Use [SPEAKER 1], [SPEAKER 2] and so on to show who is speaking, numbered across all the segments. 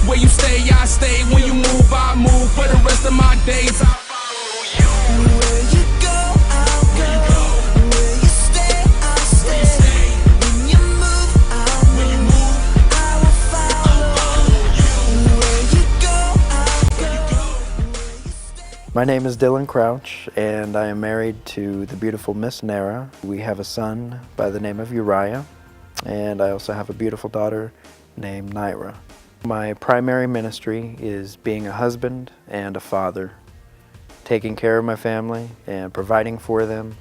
[SPEAKER 1] Where you stay, I stay. When you move, I move. For the rest of my days, I follow you.
[SPEAKER 2] Where you go, I'll go. Where you stay, I'll stay. When you move, I'll move. I will follow you. Where you go, I'll go. Where you stay.
[SPEAKER 3] My name is Dylan Crouch, and I am married to the beautiful Miss Nara. We have a son by the name of Uriah, and I also have a beautiful daughter named Naira. My primary ministry is being a husband and a father, taking care of my family and providing for them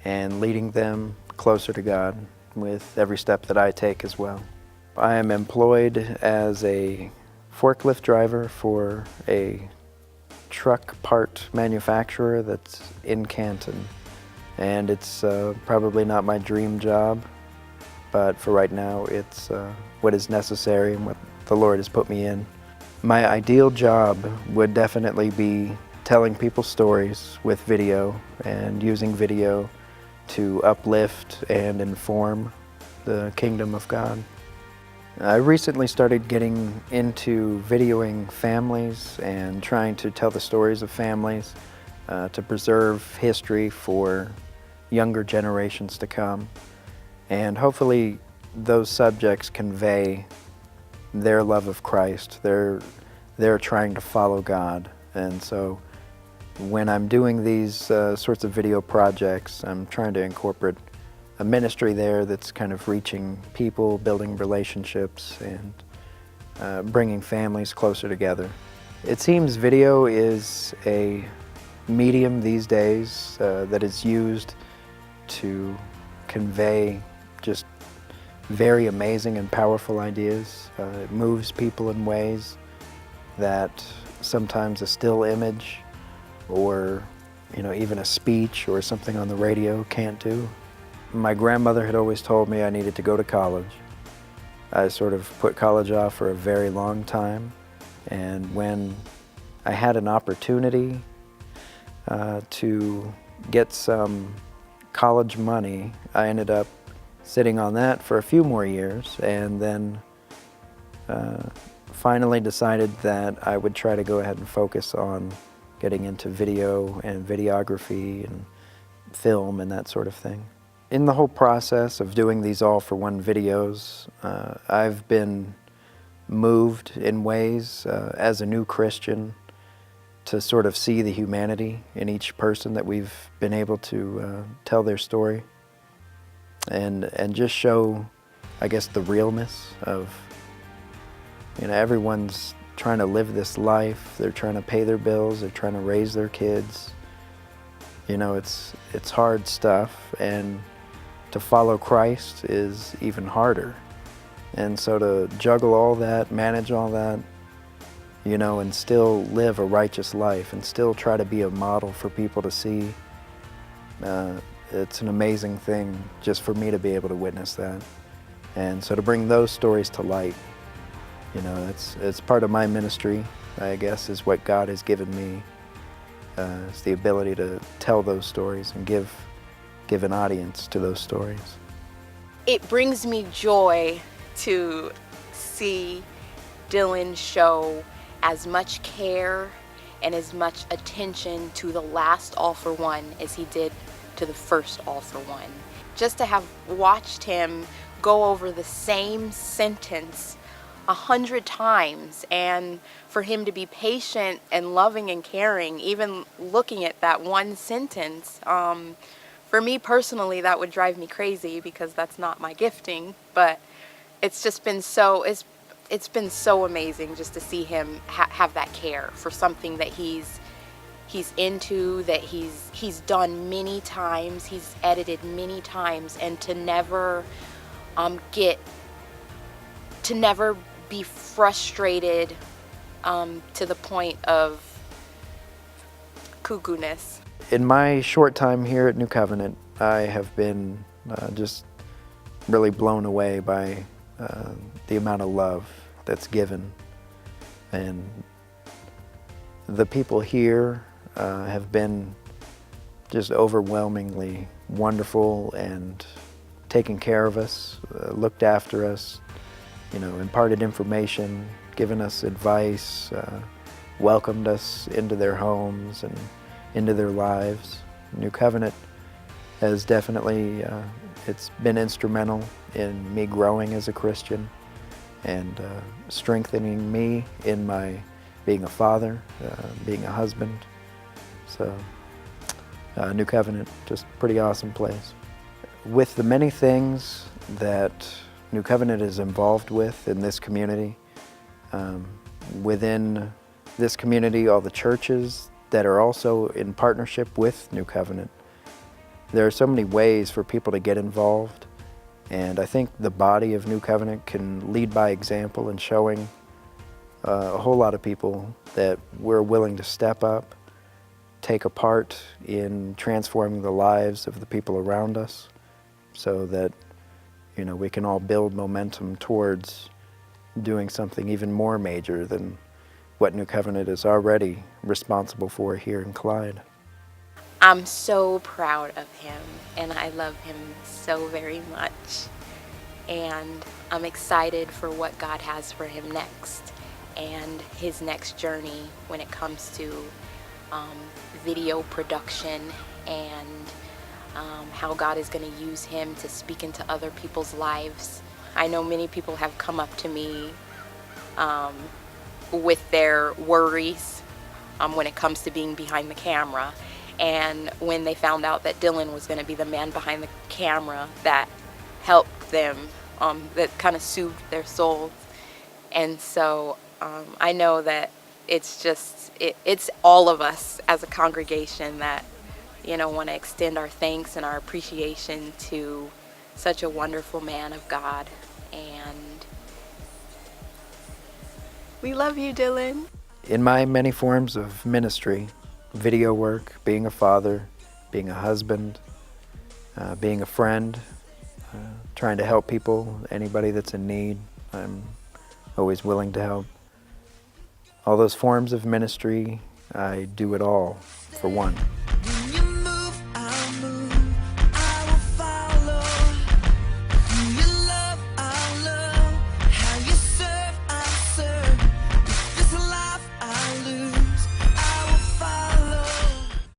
[SPEAKER 3] and leading them closer to God with every step that I take as well. I am employed as a forklift driver for a truck part manufacturer that's in Canton, and it's probably not my dream job, but for right now it's what is necessary and what the Lord has put me in. My ideal job would definitely be telling people stories with video and using video to uplift and inform the kingdom of God. I recently started getting into videoing families and trying to tell the stories of families to preserve history for younger generations to come. And hopefully those subjects convey their love of Christ. They're trying to follow God. And so when I'm doing these sorts of video projects, I'm trying to incorporate a ministry there that's kind of reaching people, building relationships, and bringing families closer together. It seems video is a medium these days that is used to convey just very amazing and powerful ideas. It moves people in ways that sometimes a still image or even a speech or something on the radio can't do. My grandmother had always told me I needed to go to college. I sort of put college off for a very long time, and when I had an opportunity to get some college money, I ended up sitting on that for a few more years, and then finally decided that I would try to go ahead and focus on getting into video and videography and film and that sort of thing. In the whole process of doing these all-for-one videos, I've been moved in ways as a new Christian to sort of see the humanity in each person that we've been able to tell their story. And just show, I guess, the realness of, everyone's trying to live this life. They're trying to pay their bills. They're trying to raise their kids. It's hard stuff, and to follow Christ is even harder. And so to juggle all that, manage all that, and still live a righteous life and still try to be a model for people to see, it's an amazing thing just for me to be able to witness that. And so to bring those stories to light, it's part of my ministry, I guess, is what God has given me. It's the ability to tell those stories and give an audience to those stories.
[SPEAKER 4] It brings me joy to see Dylan show as much care and as much attention to the last all-for-one as he did to the first all-for-one. Just to have watched him go over the same sentence 100 times, and for him to be patient and loving and caring, even looking at that one sentence, for me personally, that would drive me crazy because that's not my gifting. But it's just been it's been so amazing just to see him have that care for something that he's into, that he's done many times, he's edited many times, and to never be frustrated to the point of cuckoo-ness.
[SPEAKER 3] In my short time here at New Covenant, I have been just really blown away by the amount of love that's given. And the people here have been just overwhelmingly wonderful and taken care of us, looked after us, imparted information, given us advice, welcomed us into their homes and into their lives. New Covenant has definitely, it's been instrumental in me growing as a Christian and strengthening me in my being a father, being a husband. So New Covenant, just pretty awesome place. With the many things that New Covenant is involved with in this community, within this community, all the churches that are also in partnership with New Covenant, there are so many ways for people to get involved, and I think the body of New Covenant can lead by example in showing a whole lot of people that we're willing to step up, take a part in transforming the lives of the people around us, so that we can all build momentum towards doing something even more major than what New Covenant is already responsible for here in Clyde.
[SPEAKER 4] I'm so proud of him, and I love him so very much. And I'm excited for what God has for him next, and his next journey when it comes to video production, and how God is going to use him to speak into other people's lives. I know many people have come up to me with their worries when it comes to being behind the camera. And when they found out that Dylan was going to be the man behind the camera, that helped them, that kind of soothed their souls. And so I know that it's all of us as a congregation that want to extend our thanks and our appreciation to such a wonderful man of God. And we love you, Dylan.
[SPEAKER 3] In my many forms of ministry, video work, being a father, being a husband, being a friend, trying to help people, anybody that's in need, I'm always willing to help. All those forms of ministry, I do it all for one.